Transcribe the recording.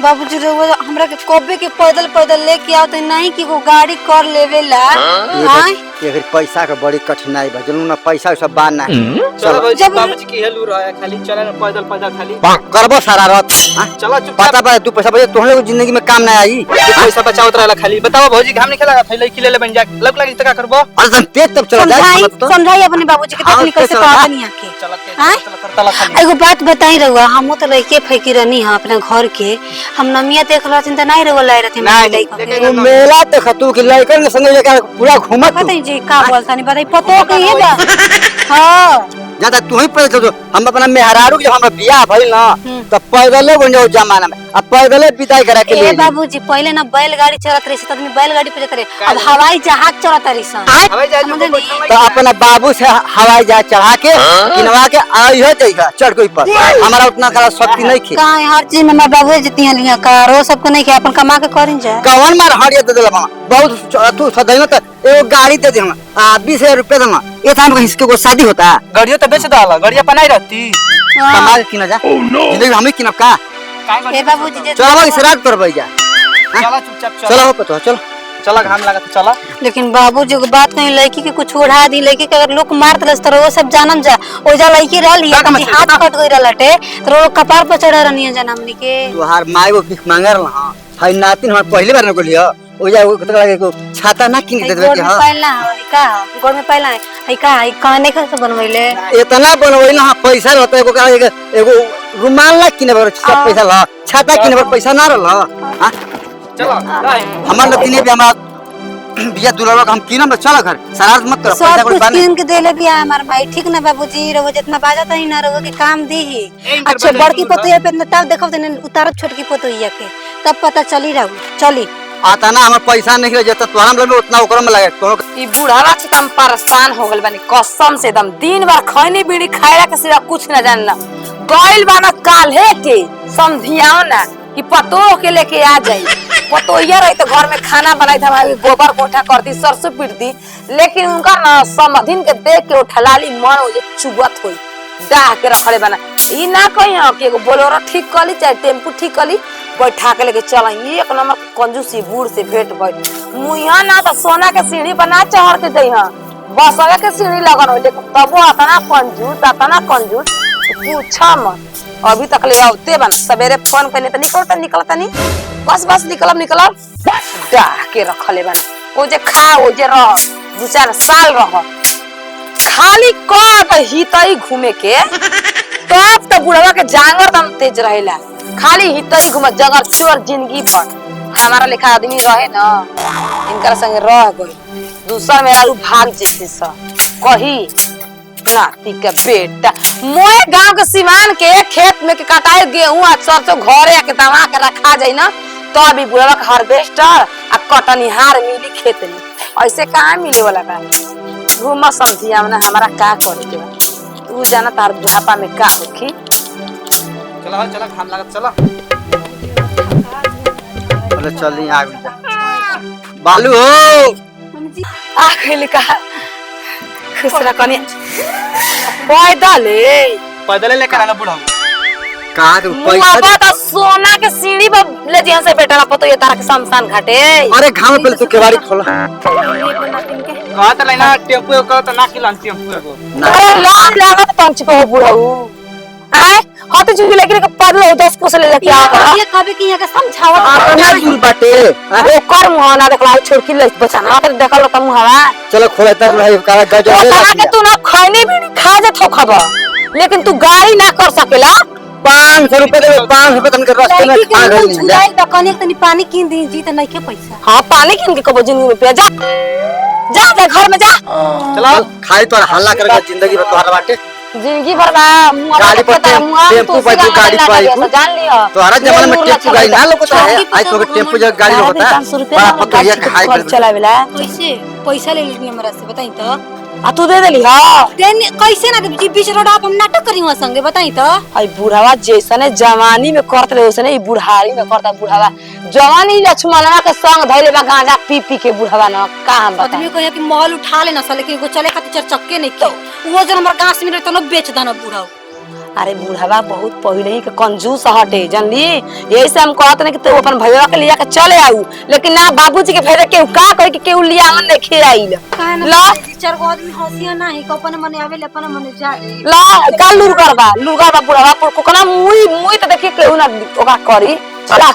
बाबूजी रउआ हमरा के कबे के पैदल पैदल लेके आओ तो नहीं कि वो गाड़ी कर लेवेला। ये फिर पैसा का बड़ी कठिनाई बा जनु ना पैसा सब बान ना। चलो बाबूजी की हेलू रहा है खाली चला ना पैदल पैदल खाली करबो सारा रात। चलो पता बा तू पैसा बचे तोहरे जिंदगी में काम ना आई। पैसा बचावत रहला खाली बताओ भौजी हम नहीं खेला थैले खिले ले बन जा लग लगी तका करबो और तुम तेज तब चला जाए समझाई अपने बाबूजी के तकनीक से कहत नहीं आके। चलो करतला खाली एगो बात बताई रउआ हम तो लइके फेंकी रहनी हां अपना घर के हम नमिया देख रहथिन त नहीं रउआ लाई रहथिन तू मेला देख तू कि लइकन के संग लेके पूरा घूमत पता ही जी का बोलता नहीं बताई पतो के ये बा। हां ज्यादा तू ही पैदल चल हम अपना मेहरारू जब हमरा बियाह भइल ना त पैदले बन जाओ जमाना में अब पैदले विदाई करा के ले। ए बाबूजी पहले ना बैलगाड़ी चलत रही आदमी बैलगाड़ी पे जाते रहे अब हवाई जहाज चलत रही सन। हवाई जहाज में तो अपना बाबू से हवाई जहाज चढ़ा के किनवा के आई हो जाएगा चढ़ कोई पर हमारा उतना खरा शक्ति नहीं खे का हर चीज में मैं बाबू जितनी लिया कारो सबको नहीं के अपन कमा के करिन जा कवन मार हड़िया दे देला मामा बहुत तू सदैव त एगो गाड़ी दे देना 20,000 रुपया देना ये था हम इसके को शादी होता गाड़ियों तो बेच डाला गाड़ियां बनाई रहती कमाल किना जा जिंदगी हम ही किनब का ए बाबूजी चलो इस रात पर भाई जा चला चुपचाप चलो हो पतो चलो चला घाम लगा तो चला। लेकिन बाबूजी को बात कहीं लड़की के कुछ उड़ा दी लड़की के अगर लोग मार दलस तो वो सब जानम जा ओ जा लड़की रह लिया कभी हाथ कट गई रहलटे तो वो कपार पर चढ़ा रहनी है हमनी के तोहार माई वो भीख मांगे रहल हां हाय नातिन हम पहली बार न को लिया ओ जा वो कतला के को छाता ना किन दे देबे हां पहला है का गोड़ में पहला है का है काने का से बनवैले इतना बनवैला हां पैसा रहता एगो का एगो रुमाल ना किने बर सब पैसा ला छाता किने बर पैसा ना रहल हां चलो हमर नतिनी भी हमरा बिया दुलावा हम किनम चल घर शरारत मत कर पैसा कुछ किन के देले भी हमार भाई ठीक ना बाबूजी रहो जितना बाजा ही ना रहो के काम दी ही अच्छे बड़की पतोया पे टाप देखब देने उतारब छोटकी पतोया के तब पता चली रहू चली आता ना हमर पैसा नहीं रह जता तोरा में उतना ओकर में लगे तो ई बुढ़ावा से हम परेशान हो गइल बानी कसम से एकदम दिन भर खैनी बीड़ी खाइला के सिवा कुछ न जानना गइल बाना काल्हे के समझियाओ ना कि पतो के लेके आ जाई पतोया रही तो घर में खाना बनाई था हमारी गोबर कोठा करती सरसों पीटती लेकिन उनका ना समधिन के देख के उठलाली मन हो चुबत होई डाह के रखले बना ई ना कही हां कि एगो बोलेरो ठीक कली चाहे टेम्पू ठीक कली बैठा के लेके चल एक नंबर कंजूसी बूढ़ से भेंट भइल मुइया ना तो सोना के सीढ़ी बना चढ़ के दई हां बस आगे के सीढ़ी लगन हो लेकिन तबो अतना कंजूस पूछा मत अभी तक ले आवते बन सवेरे फोन करने तो निकलता नहीं बस निकलब डाह के रखले बन ओ जे खा ओ जे रह 2-4 साल रह खाली कब हितई घूमे के तब तो बुढ़वा के जांगर दम तेज रहेला खाली हितई घूम जगह चोर जिंदगी भर हमारा लेखा आदमी रहे ना इनका संग रह गई दूसरा मेरा भाग जैसे सा कही नाती के बेटा मोए गांव के सिवान के खेत में के कटाई गेहूं आ सरसों घरे के दवा के रखा जाई ना तो अभी बुढ़वा का हार्वेस्टर आ कटनिहार मिली खेत में ऐसे कहां मिले वाला बा घूम समझिया ना हमारा का करे के बा तू जाना तार बुढ़ापा में का होखी चला घाम लगा चला बोले चल आ जा बालू हो आ गइल का खुसरा कने पैदल लेकर आना बुढ़ा कहां के पैसा तो सोना के सीढ़ी पर ले जिया से बेटा पतो ये तारा के शमशान घाटे अरे घाम पहले तू केवाड़ी खोला कहा त लेना टेम्पू को त ना किलन टेम्पू को अरे लाम लागत पंच को बुढ़ाऊ आए हाथ जुगी लेके पैदल 10 कोस ले लेके आ ये कभी की यहां के समझावत अपना दूर बाटे ओ कर मुहाना देखला छोड़की ले बचाना फिर देखल त मुहावा चलो खोला तक भाई काला गजब के तू ना खैनी भी खा जा थो खबर लेकिन तू गाड़ी ना कर सकेला 500 रुपए दे 500 रुपए तनके रास्ते में खा गई छुलाई त कने तनी पानी किन दी जी त नहीं के पैसा हां पानी किन के कबो जिंदगी में पे जा घर में जा चलो खाई तो हल्ला करके जिंदगी में तोहरा बाटे जिंदगी भर बा गाड़ी पर टेम्पू पर गाड़ी पर जान लियो तोहरा जमाने में टेम्पू गाड़ी ना लोकता है आज तो टेम्पू जगह गाड़ी होता बड़ा पतोहिया खाई कर चलावेला पैसा ले लेनी हमरा से बताई तो आ तू दे देली हां देने कैसे ना जी बीच रोड आप हम नाटक करी हुआ संगे बताई तो आई बुढ़ावा जैसने जवानी में करत रहे वैसने ई बुढ़ारी में करता बुढ़ावा जवानी लक्ष्मणवा के संग धइले बा गांजा पी के बुढ़ावा न का हम बता आदमी कहे कि महल उठा लेना सा लेकिन को चले खातिर चक्के नहीं के वो जन हमर गांस में तो न बेच दाना बुढ़ाओ अरे बुढ़ावा बहुत पहले ही के कंजूस हटे जानली, यही से हम कहत नहीं कि तू अपन भैया के लिया के चले आऊ, लेकिन ना बाबूजी के भेजे केहू का कह के केहू लिया मन नहीं खियाइल। ला चार गो आदमी हंसिया नहीं को अपन मने आवे ले अपन मने जाए ला का लुरगरबा बुढ़ावा पर कोकना मुई तो देखिए केहू ना ओका करी चला